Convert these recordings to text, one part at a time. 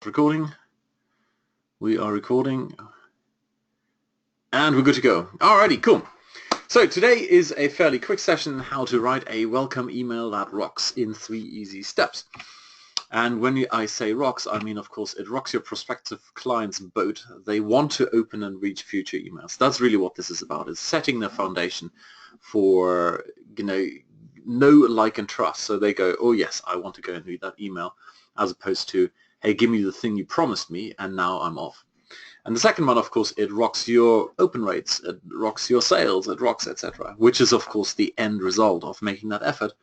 Recording. We are recording. And we're good to go. Alrighty, cool. So today is a fairly quick session on how to write a welcome email that rocks in 3 easy steps. And when I say rocks, I mean, of course, it rocks your prospective client's boat. They want to open and reach future emails. That's really what this is about, is setting the foundation for, know, like, and trust. So they go, oh yes, I want to go and read that email, as opposed to, hey, give me the thing you promised me, and now I'm off. And the second one, of course, it rocks your open rates, it rocks your sales, it rocks, etc., which is, of course, the end result of making that effort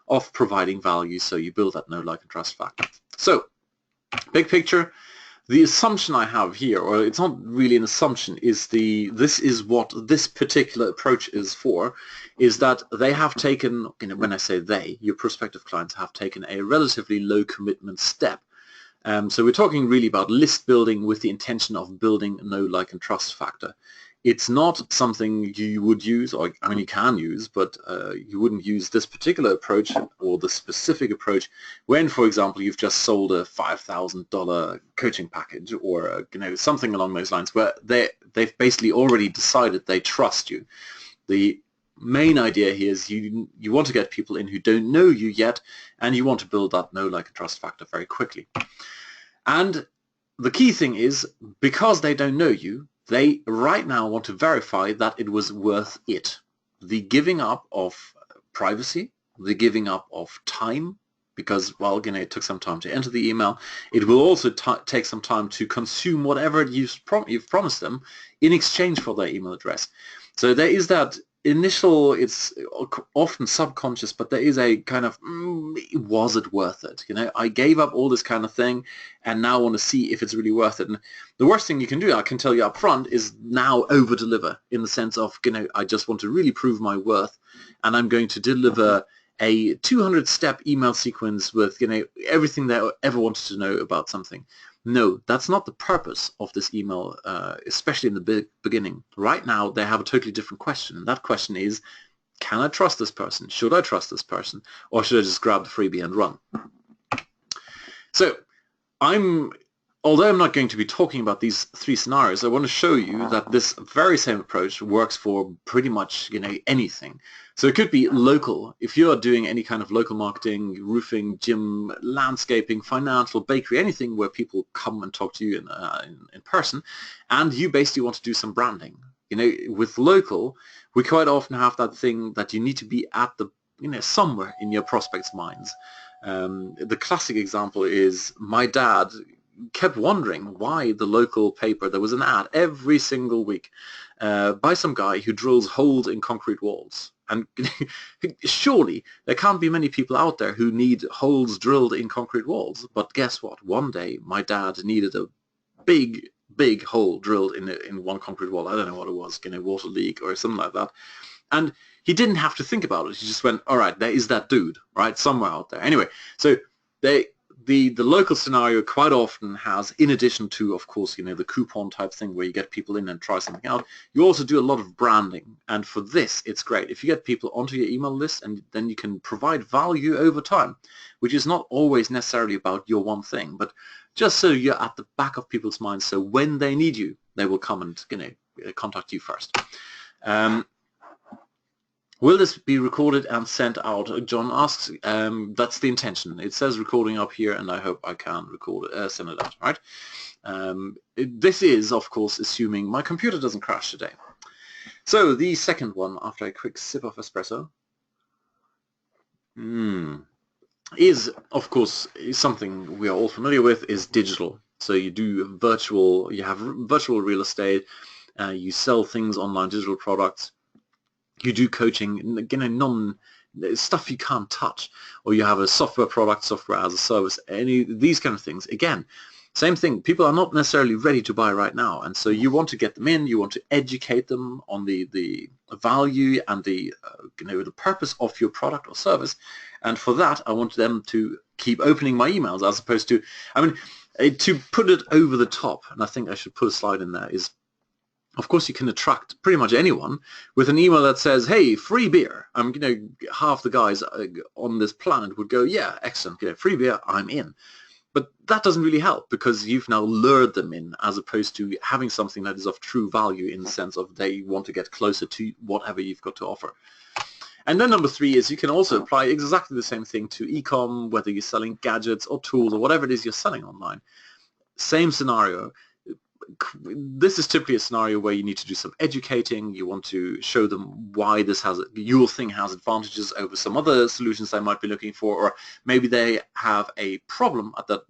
of providing value, so you build that know, like, and trust factor. So, big picture, the assumption I have here, or it's not really an assumption, is this is what this particular approach is for, is that they have taken, when I say they, your prospective clients have taken a relatively low commitment step. So we're talking really about list building with the intention of building a know, like, and trust factor. It's not something you would use, or I mean you can use, but you wouldn't use this particular approach or the specific approach when, for example, you've just sold a $5,000 coaching package, or something along those lines, where they've basically already decided they trust you. The main idea here is you want to get people in who don't know you yet, and you want to build that know, like, and trust factor very quickly. And the key thing is, because they don't know you, they right now want to verify that it was worth it. The giving up of privacy, the giving up of time, because, well, it took some time to enter the email. It will also take some time to consume whatever you've promised them in exchange for their email address. So there is that initial, it's often subconscious, but there is a kind of, was it worth it? I gave up all this kind of thing, and now I want to see if it's really worth it. And the worst thing you can do, I can tell you up front, is now over-deliver, in the sense of, I just want to really prove my worth, and I'm going to deliver a 200-step email sequence with, everything they ever wanted to know about something. No, that's not the purpose of this email, especially in the beginning. Right now, they have a totally different question. And that question is, can I trust this person? Should I trust this person? Or should I just grab the freebie and run? So, although I'm not going to be talking about these 3 scenarios, I want to show you that this very same approach works for pretty much, anything. So it could be local. If you're doing any kind of local marketing, roofing, gym, landscaping, financial, bakery, anything where people come and talk to you in person, and you basically want to do some branding. With local, we quite often have that thing that you need to be at the, somewhere in your prospects' minds. The classic example is my dad kept wondering why the local paper, there was an ad every single week by some guy who drills holes in concrete walls. And surely there can't be many people out there who need holes drilled in concrete walls. But guess what? One day my dad needed a big hole drilled in one concrete wall. I don't know what it was, water leak or something like that. And he didn't have to think about it. He just went, all right, there is that dude, right, somewhere out there. Anyway, so the local scenario quite often has, in addition to, of course, the coupon type thing where you get people in and try something out, you also do a lot of branding. And for this, it's great. If you get people onto your email list, and then you can provide value over time, which is not always necessarily about your one thing, but just so you're at the back of people's minds, so when they need you, they will come and contact you first. Will this be recorded and sent out? John asks. That's the intention. It says recording up here, and I hope I can record it, send it out. Right? This is, of course, assuming my computer doesn't crash today. So the second one, after a quick sip of espresso, is, of course, something we are all familiar with, is digital. So you do virtual. You have virtual real estate. You sell things online, digital products. You do coaching, stuff you can't touch, or you have a software product, software as a service, these kind of things. Again, same thing. People are not necessarily ready to buy right now, and so you want to get them in. You want to educate them on the value and the purpose of your product or service. And for that, I want them to keep opening my emails, as opposed to, to put it over the top. And I think I should put a slide in there. Is, of course, you can attract pretty much anyone with an email that says, hey, free beer. Half the guys on this planet would go, yeah, excellent, free beer, I'm in. But that doesn't really help because you've now lured them in as opposed to having something that is of true value in the sense of they want to get closer to whatever you've got to offer. And then number 3 is you can also apply exactly the same thing to e-com, whether you're selling gadgets or tools or whatever it is you're selling online. Same scenario. This is typically a scenario where you need to do some educating. You want to show them why your thing has advantages over some other solutions they might be looking for, or maybe they have a problem at the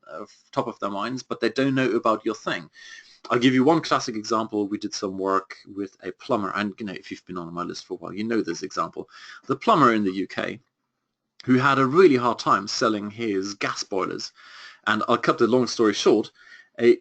top of their minds, but they don't know about your thing. I'll give you one classic example. We did some work with a plumber, and if you've been on my list for a while, you know this example. The plumber in the UK who had a really hard time selling his gas boilers. And I'll cut the long story short.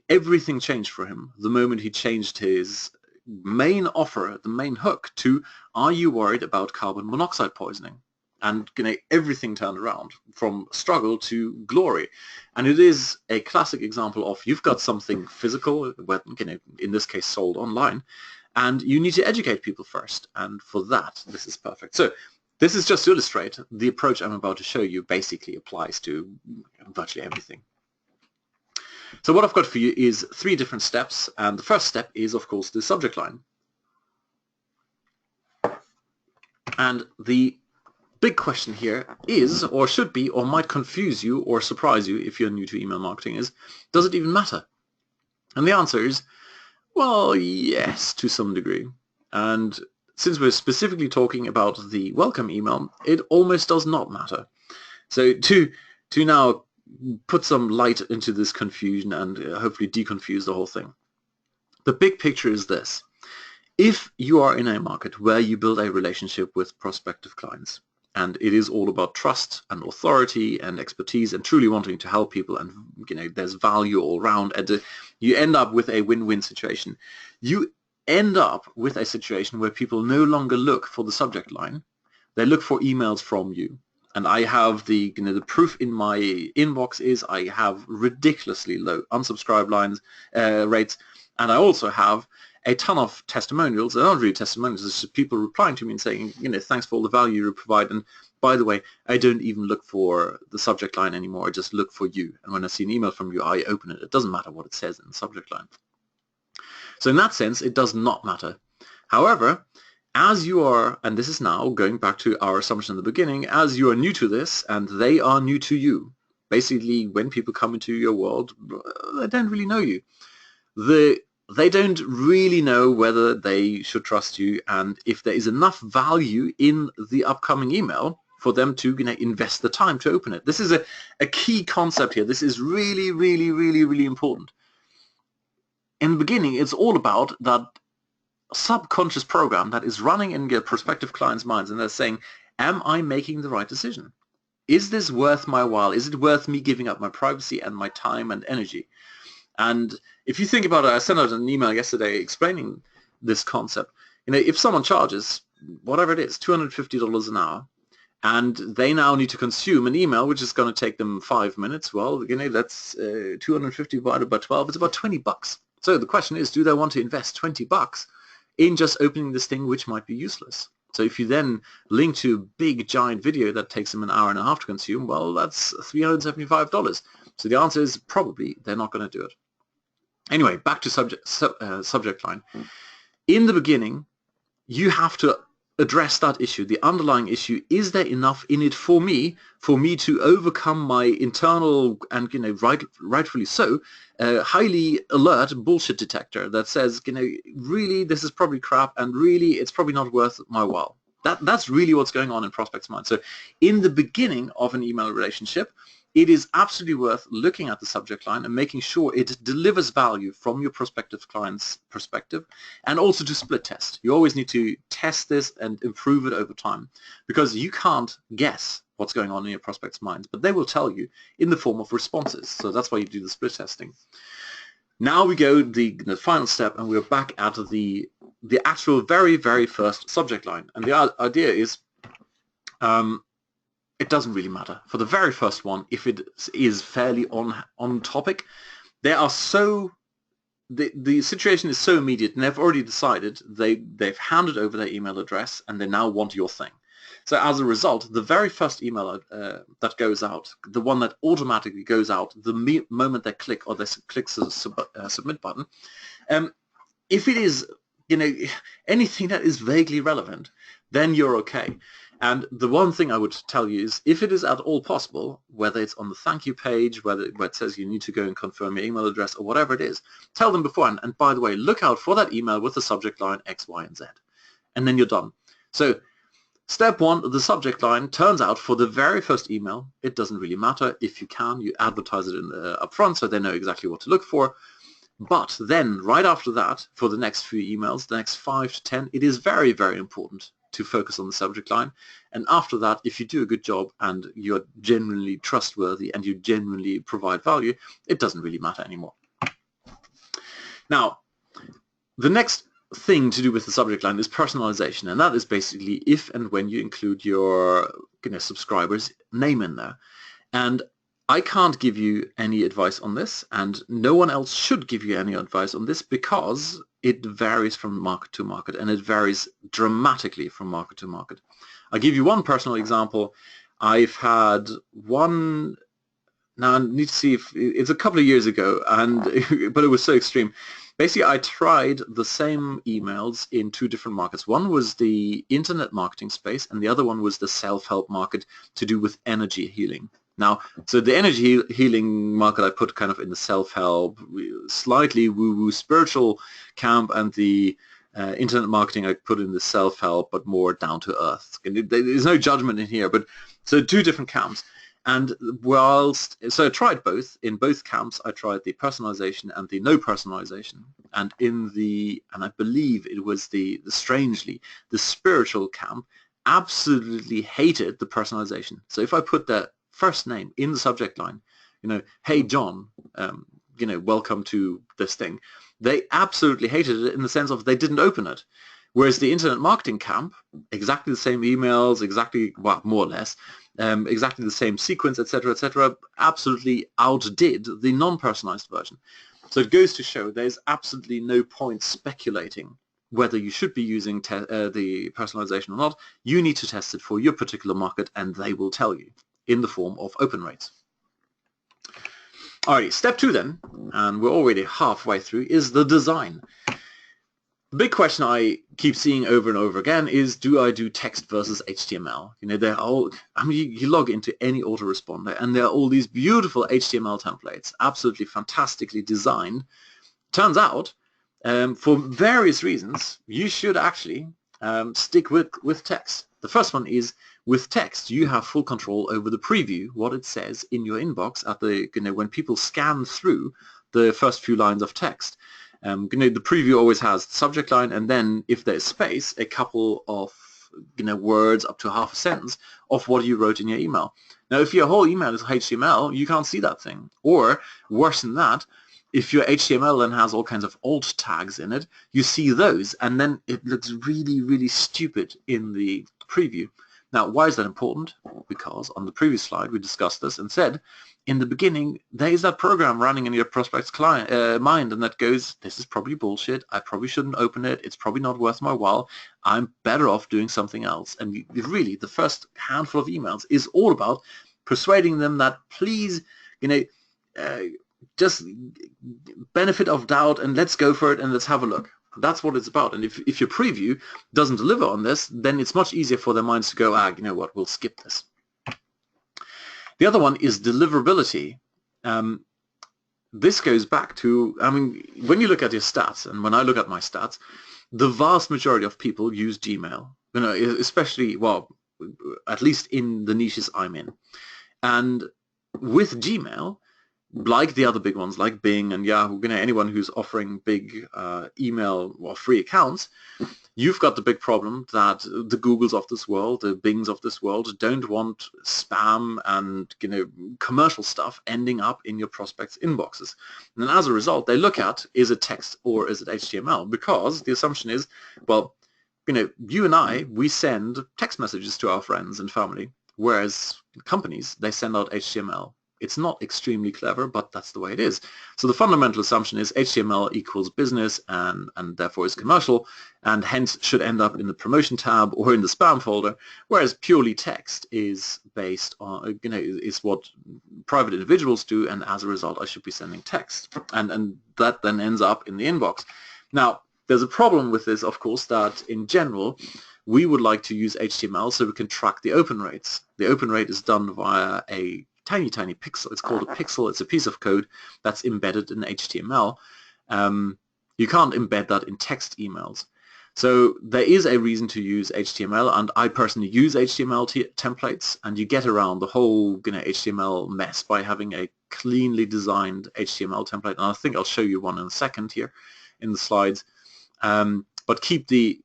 Everything changed for him the moment he changed his main offer, the main hook, to, are you worried about carbon monoxide poisoning? And everything turned around from struggle to glory. And it is a classic example of you've got something physical, in this case sold online, and you need to educate people first. And for that, this is perfect. So this is just to illustrate the approach I'm about to show you basically applies to virtually everything. So what I've got for you is 3 different steps, and the first step is, of course, the subject line. And the big question here is, or should be, or might confuse you or surprise you if you're new to email marketing is, does it even matter? And the answer is, well, yes, to some degree. And since we're specifically talking about the welcome email, it almost does not matter. So to now put some light into this confusion and hopefully deconfuse the whole thing. The big picture is this. If you are in a market where you build a relationship with prospective clients, and it is all about trust and authority and expertise and truly wanting to help people, and there's value all around, and you end up with a win-win situation. You end up with a situation where people no longer look for the subject line. They look for emails from you. And I have the proof in my inbox is I have ridiculously low unsubscribe rates, and I also have a ton of testimonials. They're not really testimonials, it's just people replying to me and saying, thanks for all the value you provide. And by the way, I don't even look for the subject line anymore. I just look for you. And when I see an email from you, I open it. It doesn't matter what it says in the subject line. So in that sense, it does not matter. However, as you are, and this is now going back to our assumption in the beginning, as you are new to this and they are new to you, basically when people come into your world, they don't really know you. They don't really know whether they should trust you, and if there is enough value in the upcoming email for them to invest the time to open it. This is a key concept here. This is really, really, really, really important. In the beginning, it's all about that subconscious program that is running in your prospective clients' minds, and they're saying, am I making the right decision? Is this worth my while? Is it worth me giving up my privacy and my time and energy? And if you think about it, I sent out an email yesterday explaining this concept. If someone charges, whatever it is, $250 an hour, and they now need to consume an email which is going to take them 5 minutes, well, that's 250 divided by 12, it's about $20. So the question is, do they want to invest $20 in just opening this thing which might be useless? So if you then link to a big giant video that takes them an hour and a half to consume, well, that's $375. So the answer is probably they're not going to do it. Anyway, back to subject line. In the beginning, you have to address that issue, the underlying issue. Is there enough in it for me to overcome my internal and rightfully so highly alert bullshit detector that says really this is probably crap and really it's probably not worth my while. That's really what's going on in prospects' minds. So in the beginning of an email relationship, it is absolutely worth looking at the subject line and making sure it delivers value from your prospective client's perspective, and also to split test. You always need to test this and improve it over time, because you can't guess what's going on in your prospects' minds, but they will tell you in the form of responses. So that's why you do the split testing. Now we go the final step, and we're back at the actual very, very first subject line. And the idea is it doesn't really matter. For the very first one, if it is fairly on topic, the situation is so immediate, and they've already decided they've handed over their email address and they now want your thing. So as a result, the very first email that goes out, the one that automatically goes out the moment they click or they click the submit button, if it is, anything that is vaguely relevant, then you're okay. And the one thing I would tell you is, if it is at all possible, whether it's on the thank you page, where it says you need to go and confirm your email address or whatever it is, tell them beforehand. And by the way, look out for that email with the subject line X, Y, and Z. And then you're done. So step one, the subject line turns out for the very first email. It doesn't really matter. If you can, you advertise it up front so they know exactly what to look for. But then right after that, for the next few emails, the next 5 to 10, it is very, very important to focus on the subject line. And after that, if you do a good job and you're genuinely trustworthy and you genuinely provide value, it doesn't really matter anymore. Now, the next thing to do with the subject line is personalization, and that is basically if and when you include your subscriber's name in there. And I can't give you any advice on this, and no one else should give you any advice on this, because it varies from market to market, and it varies dramatically from market to market. I'll give you one personal example. I've had one, now I need to see if it's a couple of years ago, but it was so extreme. Basically, I tried the same emails in 2 different markets. One was the internet marketing space, and the other one was the self-help market to do with energy healing. Now, so the energy healing market I put kind of in the self-help, slightly woo-woo spiritual camp, and the internet marketing I put in the self-help, but more down to earth. There's no judgment in here, but so 2 different camps. And so I tried both. In both camps, I tried the personalization and the no personalization. And I believe it was strangely, the spiritual camp absolutely hated the personalization. So if I put the first name in the subject line, hey John, welcome to this thing, they absolutely hated it in the sense of they didn't open it. Whereas the internet marketing camp, exactly the same emails, well, more or less, exactly the same sequence, etc., absolutely outdid the non-personalized version. So it goes to show there's absolutely no point speculating whether you should be using the personalization or not. You need to test it for your particular market, and they will tell you in the form of open rates. Alrighty, step 2 then, and we're already halfway through, is the design. The big question I keep seeing over and over again is, do I do text versus HTML? They're all, you log into any autoresponder and there are all these beautiful HTML templates, absolutely fantastically designed. Turns out, for various reasons, you should actually stick with text. The first one is, with text, you have full control over the preview, what it says in your inbox at when people scan through the first few lines of text. The preview always has the subject line, and then if there's space, a couple of words up to half a sentence of what you wrote in your email. Now, if your whole email is HTML, you can't see that thing. Or worse than that, if your HTML then has all kinds of alt tags in it, you see those, and then it looks really, really stupid in the preview. Now, why is that important? Because on the previous slide, we discussed this and said, in the beginning, there is that program running in your prospect's mind, and that goes, this is probably bullshit, I probably shouldn't open it, it's probably not worth my while, I'm better off doing something else. And really, the first handful of emails is all about persuading them that, please, just benefit of doubt, and let's go for it, and let's have a look. That's what it's about. And if your preview doesn't deliver on this, then it's much easier for their minds to go, you know what, we'll skip this. The other one is deliverability. This goes back to, when you look at your stats, and when I look at my stats, the vast majority of people use Gmail, especially, well, at least in the niches I'm in. And with Gmail, like the other big ones, like Bing and Yahoo, anyone who's offering big email or free accounts, you've got the big problem that the Googles of this world, the Bings of this world, don't want spam and commercial stuff ending up in your prospects' inboxes. And as a result, they look at, is it text or is it HTML? Because the assumption is, well, you and I, we send text messages to our friends and family, whereas companies, they send out HTML. It's not extremely clever, but that's the way it is. So the fundamental assumption is HTML equals business and therefore is commercial, and hence should end up in the promotion tab or in the spam folder, whereas purely text is based on, is what private individuals do, and as a result I should be sending text, and that then ends up in the inbox. Now, there's a problem with this, of course, that in general we would like to use HTML so we can track the open rates. The open rate is done via a tiny pixel. It's called a pixel. It's a piece of code that's embedded in HTML. You can't embed that in text emails. So there is a reason to use HTML, and I personally use HTML templates, and you get around the whole HTML mess by having a cleanly designed HTML template, and I think I'll show you one in a second here in the slides. But keep the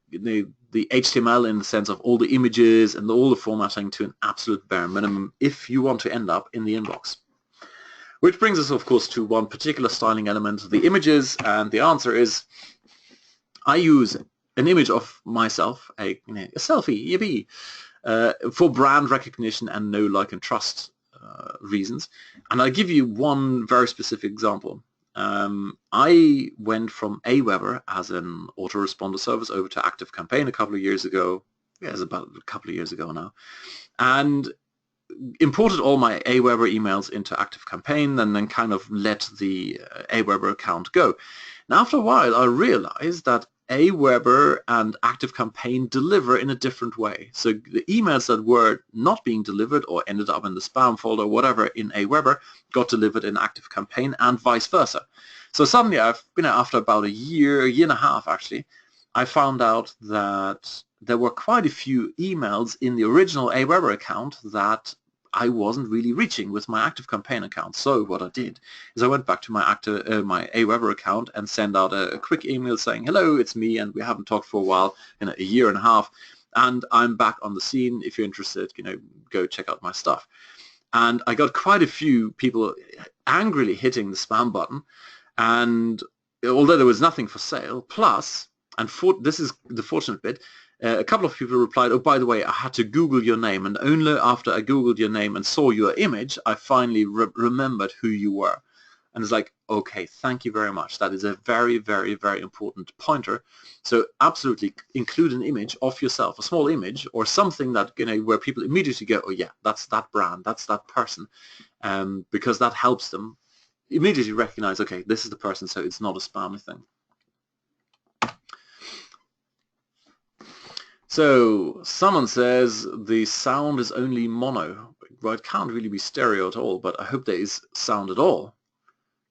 HTML in the sense of all the images and all the formatting to an absolute bare minimum if you want to end up in the inbox. Which brings us, of course, to one particular styling element, the images, and the answer is I use an image of myself, a selfie, yippee, for brand recognition and know, like, and trust reasons. And I'll give you one very specific example. I went from Aweber as an autoresponder service over to ActiveCampaign a couple of years ago. Yeah, it's about a couple of years ago now. And imported all my Aweber emails into ActiveCampaign and then kind of let the Aweber account go. Now, after a while, I realized that Aweber and ActiveCampaign deliver in a different way. So the emails that were not being delivered or ended up in the spam folder, whatever, in Aweber got delivered in ActiveCampaign and vice versa. So suddenly, after about a year and a half actually, I found out that there were quite a few emails in the original Aweber account that I wasn't really reaching with my ActiveCampaign account. So what I did is I went back to my Aweber account and sent out a quick email saying, hello, it's me, and we haven't talked for a while, a year and a half, and I'm back on the scene. If you're interested, go check out my stuff. And I got quite a few people angrily hitting the spam button, and although there was nothing for sale, plus, and this is the fortunate bit, a couple of people replied, oh, by the way, I had to Google your name, and only after I Googled your name and saw your image, I finally remembered who you were. And it's like, okay, thank you very much. That is a very, very, very important pointer. So absolutely include an image of yourself, a small image or something that, where people immediately go, oh yeah, that's that brand, that's that person, because that helps them immediately recognize, okay, this is the person, so it's not a spam thing. So someone says the sound is only mono. Well, it can't really be stereo at all, but I hope there is sound at all.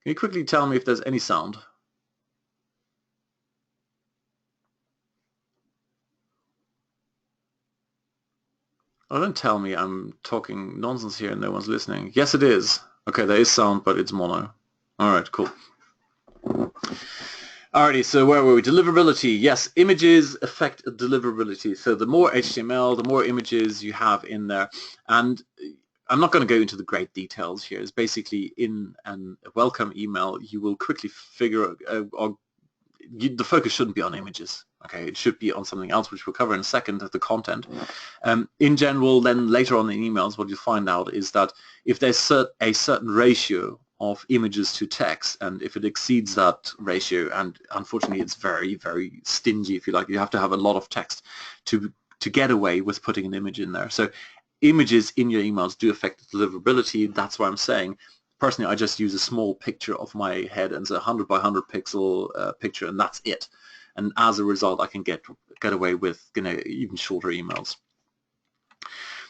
Can you quickly tell me if there's any sound? Oh, don't tell me I'm talking nonsense here and no one's listening. Yes, it is. Okay, there is sound, but it's mono. All right, cool. Alrighty, so where were we? Deliverability. Yes, images affect deliverability. So the more HTML, the more images you have in there. And I'm not going to go into the great details here. It's basically in a welcome email, you will quickly figure the focus shouldn't be on images. Okay, it should be on something else, which we'll cover in a second, the content. In general, then later on in emails, what you find out is that if there's a certain ratio of images to text, and if it exceeds that ratio, and unfortunately it's very, very stingy, if you like, you have to have a lot of text to get away with putting an image in there. So images in your emails do affect deliverability. That's why I'm saying, personally, I just use a small picture of my head and it's a 100 by 100 pixel picture, and that's it. And as a result, I can get away with even shorter emails.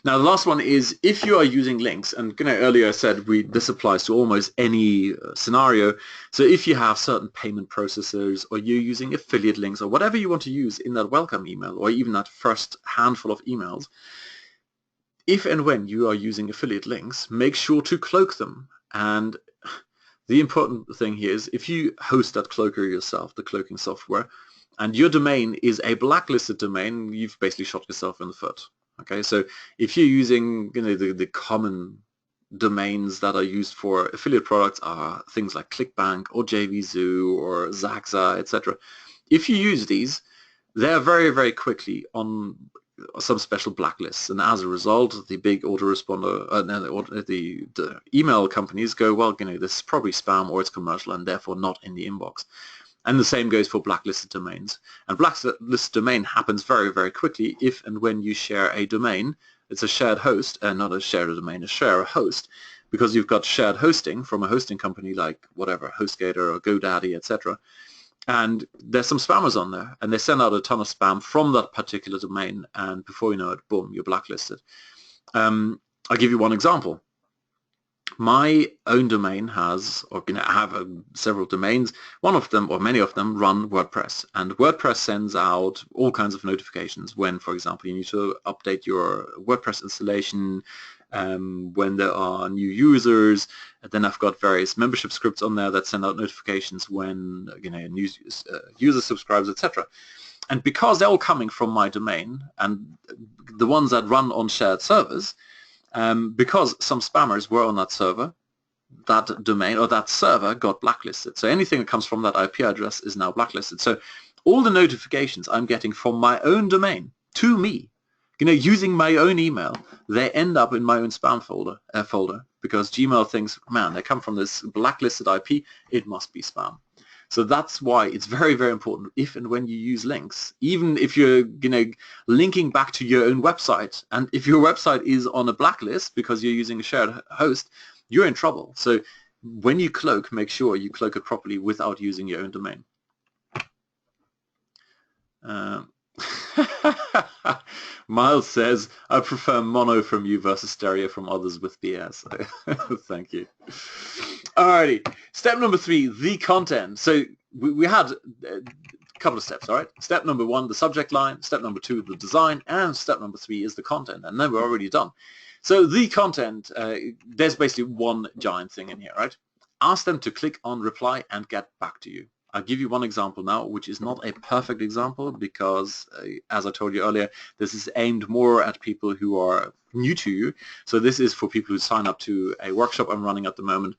Now, the last one is if you are using links, and earlier I said this applies to almost any scenario. So if you have certain payment processors, or you're using affiliate links, or whatever you want to use in that welcome email, or even that first handful of emails, if and when you are using affiliate links, make sure to cloak them. And the important thing here is if you host that cloaker yourself, the cloaking software, and your domain is a blacklisted domain, you've basically shot yourself in the foot. Okay, so if you're using the common domains that are used for affiliate products are things like ClickBank or JVZoo or Zaxa, etc. If you use these, they're very, very quickly on some special blacklists, and as a result, the big autoresponder, the email companies go, well, this is probably spam or it's commercial and therefore not in the inbox. And the same goes for blacklisted domains. And blacklisted domain happens very, very quickly if and when you share a domain. It's a shared host, not a shared domain, a host, because you've got shared hosting from a hosting company like whatever, HostGator or GoDaddy, etc. And there's some spammers on there, and they send out a ton of spam from that particular domain, and before you know it, boom, you're blacklisted. I'll give you one example. My own domain has, or I have several domains. One of them, or many of them, run WordPress, and WordPress sends out all kinds of notifications when, for example, you need to update your WordPress installation, when there are new users. And then I've got various membership scripts on there that send out notifications when a new user subscribes, etc. And because they're all coming from my domain and the ones that run on shared servers, because some spammers were on that server, that domain or that server got blacklisted. So anything that comes from that IP address is now blacklisted. So all the notifications I'm getting from my own domain to me, using my own email, they end up in my own spam folder because Gmail thinks, man, they come from this blacklisted IP, it must be spam. So that's why it's very, very important if and when you use links, even if you're linking back to your own website, and if your website is on a blacklist because you're using a shared host, you're in trouble. So when you cloak, make sure you cloak it properly without using your own domain. Miles says, I prefer mono from you versus stereo from others with BS. Thank you. Alrighty. Step number 3, the content. So we had a couple of steps, all right? Step number 1, the subject line. Step number 2, the design. And step number 3 is the content. And then we're already done. So the content, there's basically one giant thing in here, right? Ask them to click on reply and get back to you. I'll give you one example now, which is not a perfect example because, as I told you earlier, this is aimed more at people who are new to you. So this is for people who sign up to a workshop I'm running at the moment.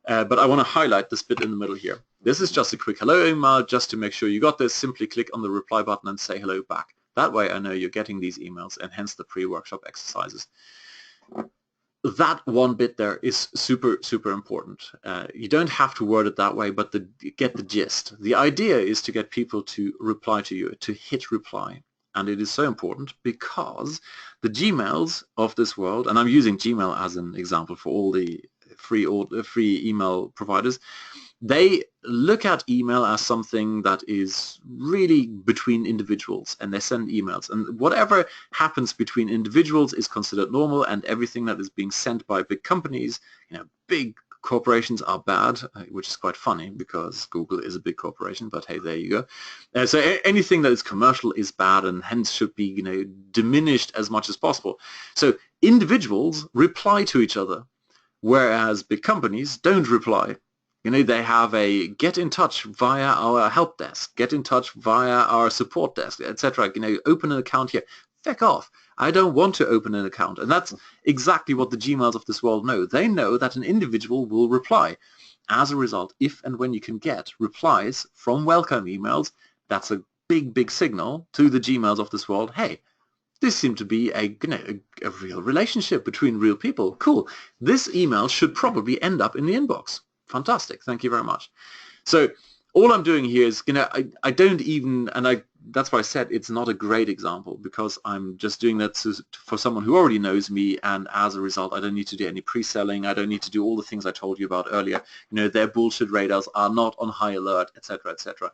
But I want to highlight this bit in the middle here. This is just a quick hello email. Just to make sure you got this, simply click on the reply button and say hello back. That way I know you're getting these emails and hence the pre-workshop exercises. That one bit there is super, super important. You don't have to word it that way, but get the gist. The idea is to get people to reply to you, to hit reply. And it is so important because the Gmails of this world, and I'm using Gmail as an example for all the free email providers, they look at email as something that is really between individuals, and they send emails, and whatever happens between individuals is considered normal, and everything that is being sent by big companies, big corporations are bad, which is quite funny because Google is a big corporation, but hey, there you go. So anything that is commercial is bad and hence should be diminished as much as possible. So individuals reply to each other, whereas big companies don't reply. They have a get in touch via our help desk, get in touch via our support desk, etc. Open an account here. Feck off. I don't want to open an account. And that's exactly what the Gmails of this world know. They know that an individual will reply. As a result, if and when you can get replies from welcome emails, that's a big, big signal to the Gmails of this world. Hey, this seemed to be a real relationship between real people. Cool. This email should probably end up in the inbox. Fantastic. Thank you very much. So all I'm doing here is, I don't even, and that's why I said it's not a great example because I'm just doing that for someone who already knows me, and as a result, I don't need to do any pre-selling. I don't need to do all the things I told you about earlier. Their bullshit radars are not on high alert, etc., etc.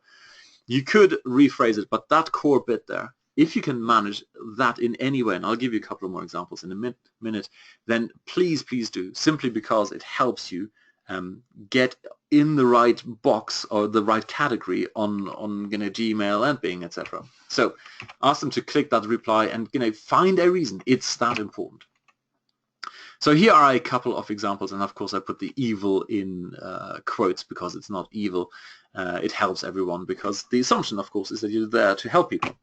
You could rephrase it, but that core bit there, if you can manage that in any way, and I'll give you a couple of more examples in a minute, then please, please do, simply because it helps you get in the right box or the right category on Gmail and Bing, etc. So ask them to click that reply and find a reason. It's that important. So here are a couple of examples, and of course I put the evil in quotes because it's not evil. It helps everyone because the assumption, of course, is that you're there to help people.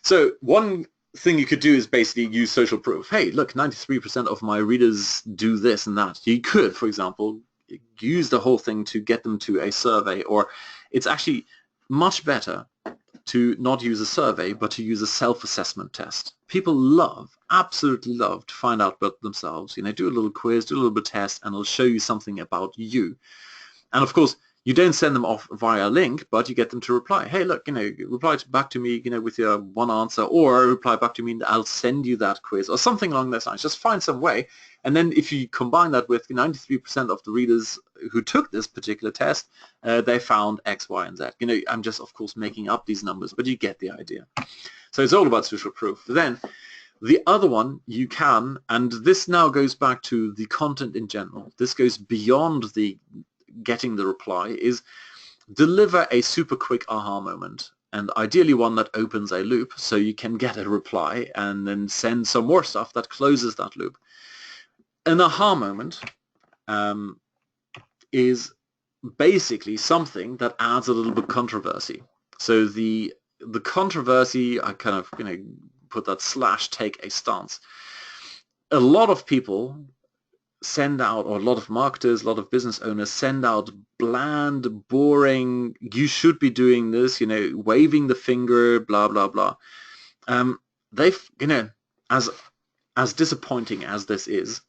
So one thing you could do is basically use social proof. Hey, look, 93% of my readers do this and that. You could, for example, use the whole thing to get them to a survey, or it's actually much better to not use a survey, but to use a self-assessment test. People love, absolutely love, to find out about themselves. Do a little quiz, do a little bit of test, and it'll show you something about you. And of course, you don't send them off via a link, but you get them to reply. Hey, look, reply back to me, with your one answer, or reply back to me and I'll send you that quiz, or something along those lines. Just find some way. And then if you combine that with 93% of the readers who took this particular test, they found X, Y, and Z. I'm just, of course, making up these numbers, but you get the idea. So it's all about social proof. Then the other one you can, and this now goes back to the content in general. This goes beyond the getting the reply, is deliver a super quick aha moment, and ideally one that opens a loop so you can get a reply and then send some more stuff that closes that loop. An aha moment is basically something that adds a little bit of controversy. So the controversy, I kind of put that / take a stance. A lot of people send out, or a lot of marketers, a lot of business owners send out bland, boring, you should be doing this, waving the finger, blah, blah, blah. They've, as disappointing as this is,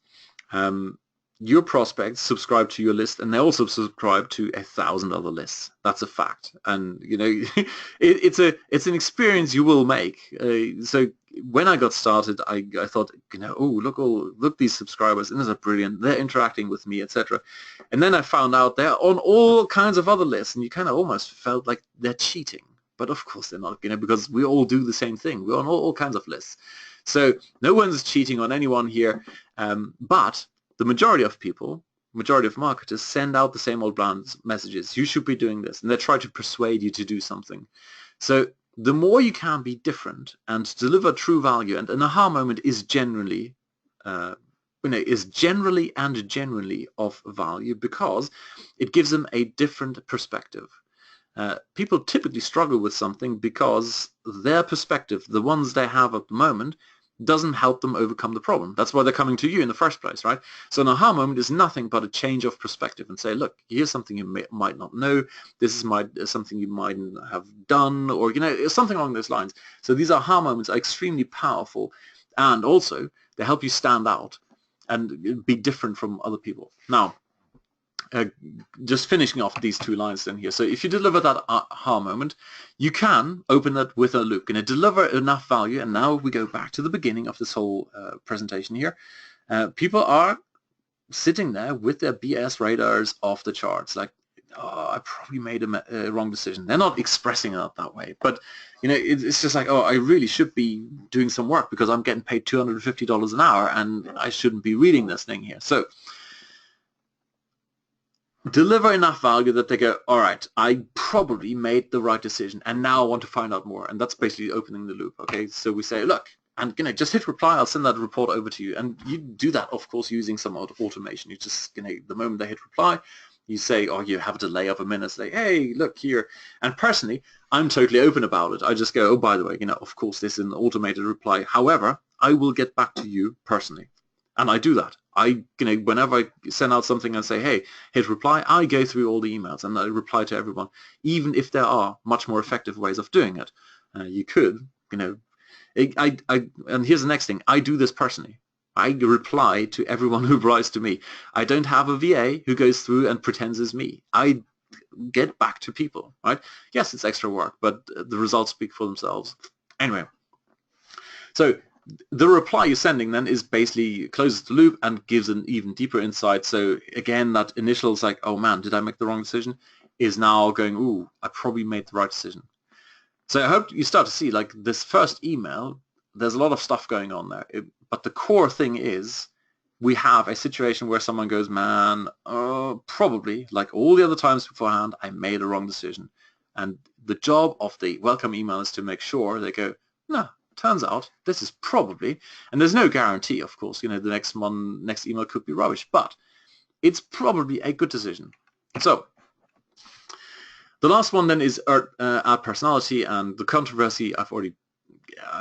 your prospects subscribe to your list, and they also subscribe to 1,000 other lists. That's a fact, and it's an experience you will make. So when I got started, I thought, oh, look, these subscribers, and these are brilliant. They're interacting with me, etc. And then I found out they're on all kinds of other lists, and you kind of almost felt like they're cheating. But of course they're not, because we all do the same thing. We're on all kinds of lists. So no one's cheating on anyone here, but the majority of people, majority of marketers, send out the same old bland messages. You should be doing this, and they try to persuade you to do something. So the more you can be different and deliver true value, and an aha moment is generally, generally of value, because it gives them a different perspective. People typically struggle with something because their perspective, the ones they have at the moment, doesn't help them overcome the problem. That's why they're coming to you in the first place, right? So an aha moment is nothing but a change of perspective, and say, look, here's something you might not know. This is something you might have done, or something along those lines. So these aha moments are extremely powerful, and also they help you stand out and be different from other people. Now, just finishing off these two lines then here. So if you deliver that aha moment, you can open that with a loop. Going to deliver enough value, and now we go back to the beginning of this whole presentation here. People are sitting there with their BS radars off the charts, like, oh, I probably made a wrong decision. They're not expressing it that way, but it's just like, oh, I really should be doing some work because I'm getting paid $250 an hour, and I shouldn't be reading this thing here. So deliver enough value that they go, all right, I probably made the right decision, and now I want to find out more. And that's basically opening the loop. Okay, so we say, look, and just hit reply. I'll send that report over to you, and you do that, of course, using some automation. You just, the moment they hit reply, you say, or you have a delay of a minute, say, hey, look here. And personally, I'm totally open about it. I just go, oh, by the way, of course, this is an automated reply. However, I will get back to you personally. And I do that. Whenever I send out something and say, hey, hit reply, I go through all the emails and I reply to everyone, even if there are much more effective ways of doing it. You could, and here's the next thing. I do this personally. I reply to everyone who replies to me. I don't have a VA who goes through and pretends as me. I get back to people, right? Yes, it's extra work, but the results speak for themselves. Anyway, so the reply you're sending then is basically closes the loop and gives an even deeper insight. So again, that initial is like, oh man, did I make the wrong decision? Is now going, ooh, I probably made the right decision. So I hope you start to see, like, this first email, there's a lot of stuff going on there. But the core thing is we have a situation where someone goes, man, probably, like all the other times beforehand, I made a wrong decision. And the job of the welcome email is to make sure they go, no, turns out this is probably, and there's no guarantee, of course, the next email could be rubbish, but it's probably a good decision. So the last one then is our personality, and the controversy I've already,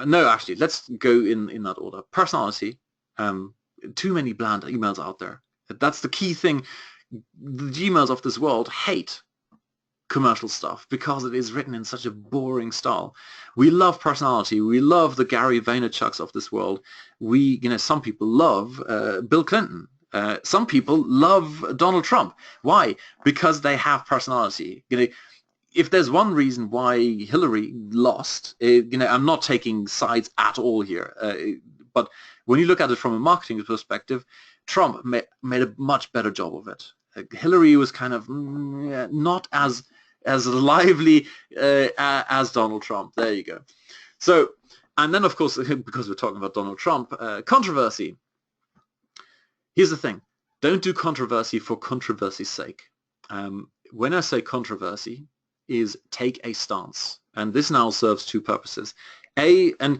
no, actually, let's go in that order. Personality, too many bland emails out there. That's the key thing. The Gmails of this world hate commercial stuff because it is written in such a boring style. We love personality. We love the Gary Vaynerchuks of this world. Some people love Bill Clinton. Some people love Donald Trump. Why? Because they have personality. If there's one reason why Hillary lost, I'm not taking sides at all here, but when you look at it from a marketing perspective, Trump made a much better job of it. Hillary was kind of not as lively as Donald Trump. There you go. So, and then of course, because we're talking about Donald Trump, controversy. Here's the thing. Don't do controversy for controversy's sake. When I say controversy, is take a stance. And this now serves two purposes. And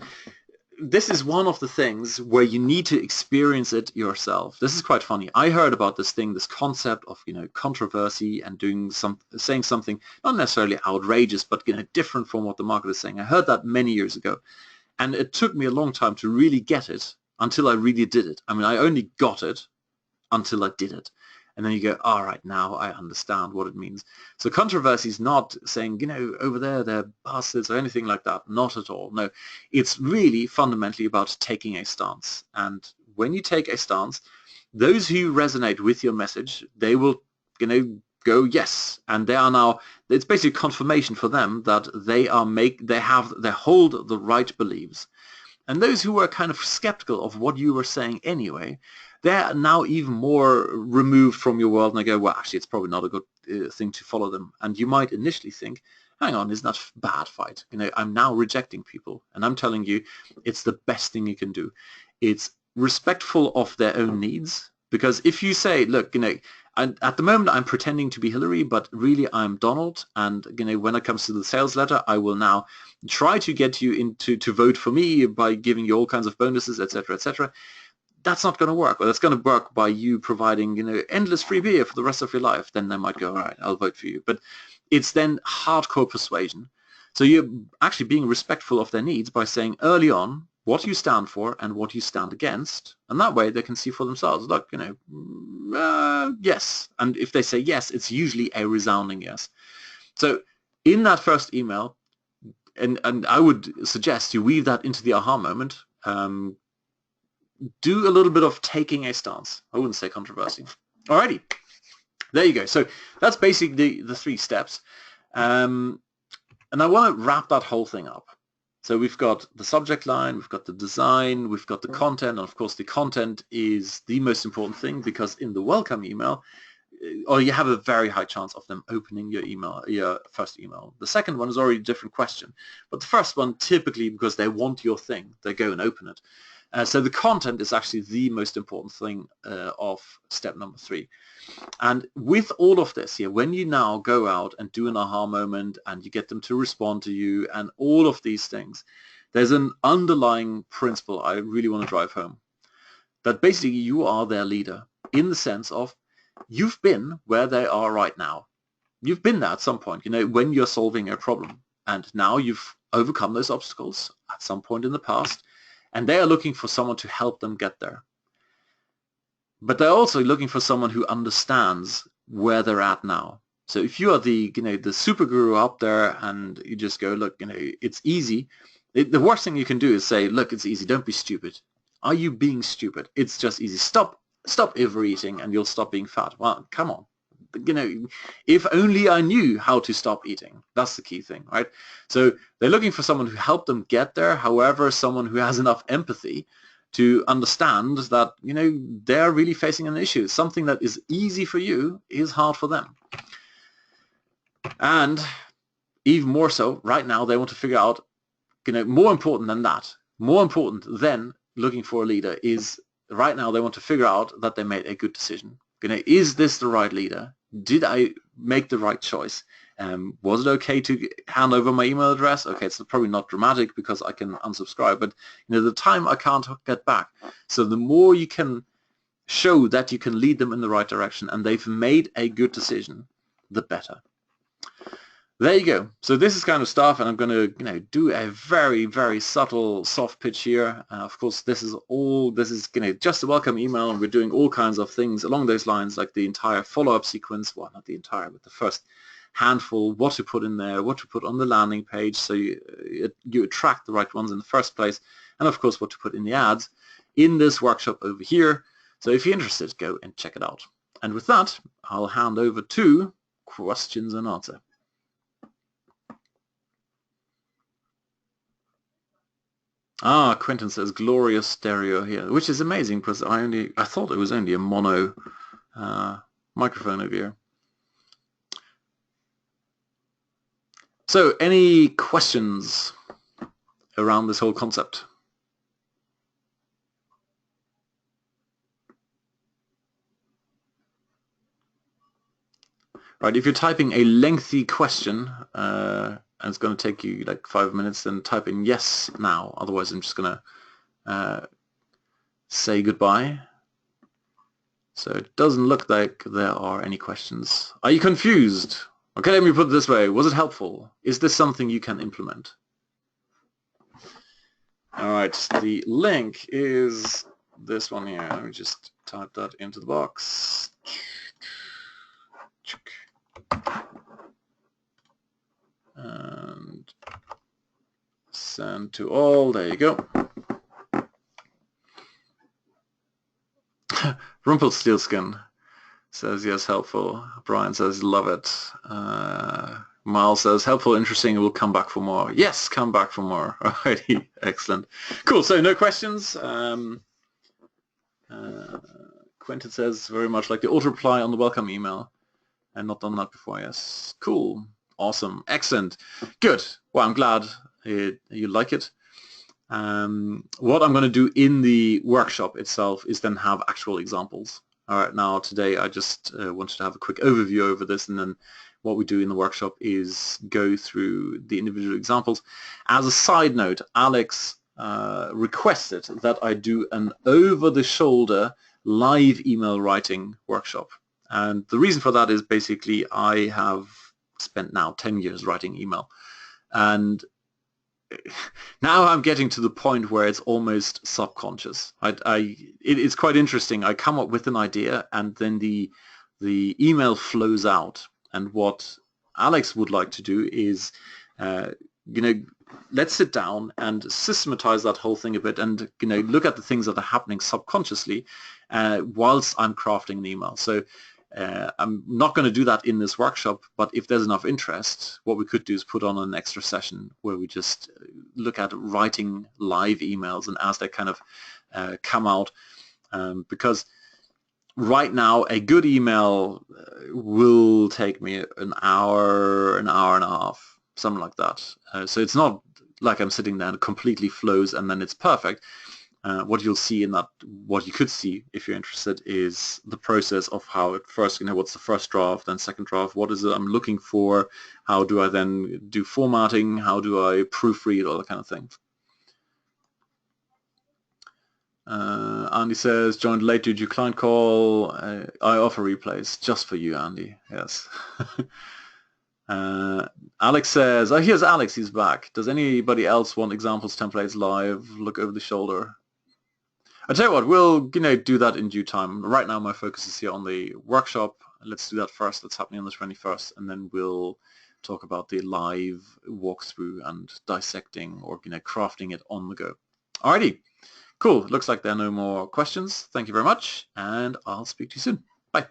this is one of the things where you need to experience it yourself. This is quite funny. I heard about this concept of, controversy and saying something not necessarily outrageous, but, different from what the market is saying. I heard that many years ago. And it took me a long time to really get it until I really did it. I mean, I only got it until I did it. And then you go, all right, now I understand what it means. So controversy is not saying, over there, they're bastards or anything like that. Not at all. No, it's really fundamentally about taking a stance. And when you take a stance, those who resonate with your message, they will, go yes. And they are now, it's basically confirmation for them that they hold the right beliefs. And those who were kind of skeptical of what you were saying anyway, they're now even more removed from your world, and they go, well, actually, it's probably not a good thing to follow them. And you might initially think, hang on, isn't that a bad fight? I'm now rejecting people, and I'm telling you, it's the best thing you can do. It's respectful of their own needs, because if you say, look, at the moment I'm pretending to be Hillary, but really I'm Donald, and when it comes to the sales letter, I will now try to get you to vote for me by giving you all kinds of bonuses, etc., etc. That's not going to work. Well, that's going to work by you providing, endless free beer for the rest of your life. Then they might go, all right, I'll vote for you. But it's then hardcore persuasion. So you're actually being respectful of their needs by saying early on what you stand for and what you stand against. And that way they can see for themselves, look, yes. And if they say yes, it's usually a resounding yes. So in that first email, and I would suggest you weave that into the aha moment, do a little bit of taking a stance. I wouldn't say controversy. Alrighty, there you go. So that's basically the 3 steps. And I want to wrap that whole thing up. So we've got the subject line, we've got the design, we've got the content, and of course the content is the most important thing, because in the welcome email, or you have a very high chance of them opening your first email. The second one is already a different question. But the first one, typically, because they want your thing, they go and open it. So the content is actually the most important thing of step number 3. And with all of this here, when you now go out and do an aha moment and you get them to respond to you and all of these things, there's an underlying principle I really want to drive home. That basically you are their leader, in the sense of you've been where they are right now. You've been there at some point, when you're solving a problem. And now you've overcome those obstacles at some point in the past. And they are looking for someone to help them get there. But they're also looking for someone who understands where they're at now. So if you are the super guru up there and you just go, look, it's easy. The worst thing you can do is say, look, it's easy. Don't be stupid. Are you being stupid? It's just easy. Stop overeating and you'll stop being fat. Well, come on. If only I knew how to stop eating. That's the key thing, right? So they're looking for someone who helped them get there. However, someone who has enough empathy to understand that, they're really facing an issue. Something that is easy for you is hard for them. And even more so, right now, they want to figure out, more important than that, more important than looking for a leader is right now they want to figure out that they made a good decision. Is this the right leader? Did I make the right choice? Was it okay to hand over my email address? Okay, it's probably not dramatic because I can unsubscribe, but the time I can't get back. So the more you can show that you can lead them in the right direction and they've made a good decision, the better. There you go. So this is kind of stuff, and I'm going to do a very, very subtle soft pitch here. Of course, this is just a welcome email, and we're doing all kinds of things along those lines, like the entire follow-up sequence. Well, not the entire, but the first handful, what to put in there, what to put on the landing page so you attract the right ones in the first place, and of course what to put in the ads in this workshop over here. So if you're interested, go and check it out. And with that, I'll hand over to questions and answer. Quentin says glorious stereo here, which is amazing because I thought it was only a mono microphone over here. So any questions around this whole concept? Right, if you're typing a lengthy question, and it's going to take you like 5 minutes, then type in yes now. Otherwise, I'm just going to say goodbye. So it doesn't look like there are any questions. Are you confused? Okay, let me put it this way. Was it helpful? Is this something you can implement? All right, the link is this one here. Let me just type that into the box. And send to all. There you go. Rumpelstiltskin says yes, helpful. Brian says love it. Miles says helpful, interesting. We'll come back for more. Yes, come back for more. Alrighty, excellent. Cool. So no questions. Quentin says very much like the auto reply on the welcome email. And not done that before. Yes. Cool. Awesome. Excellent. Good. Well, I'm glad you like it. What I'm going to do in the workshop itself is then have actual examples. All right, now today I just wanted to have a quick overview over this, and then what we do in the workshop is go through the individual examples. As a side note, Alex requested that I do an over-the-shoulder live email writing workshop. And the reason for that is basically I have spent now 10 years writing email. And now I'm getting to the point where it's almost subconscious. It's quite interesting. I come up with an idea and then the email flows out. And what Alex would like to do is, let's sit down and systematize that whole thing a bit and, look at the things that are happening subconsciously whilst I'm crafting an email. So I'm not going to do that in this workshop, but if there's enough interest, what we could do is put on an extra session where we just look at writing live emails and as they kind of come out, because right now a good email will take me an hour and a half, something like that. So it's not like I'm sitting there and it completely flows and then it's perfect. What you'll see in that, what you could see if you're interested, is the process of how it first, what's the first draft, then second draft, what is it I'm looking for, how do I then do formatting, how do I proofread, all that kind of things. Andy says, joined late due to client call. I offer replays just for you, Andy. Yes. Alex says, oh, here's Alex, he's back. Does anybody else want examples, templates, live, look over the shoulder? I tell you what, we'll do that in due time. Right now my focus is here on the workshop. Let's do that first. That's happening on the 21st, and then we'll talk about the live walkthrough and dissecting or crafting it on the go. Alrighty, cool. Looks like there are no more questions. Thank you very much, and I'll speak to you soon. Bye.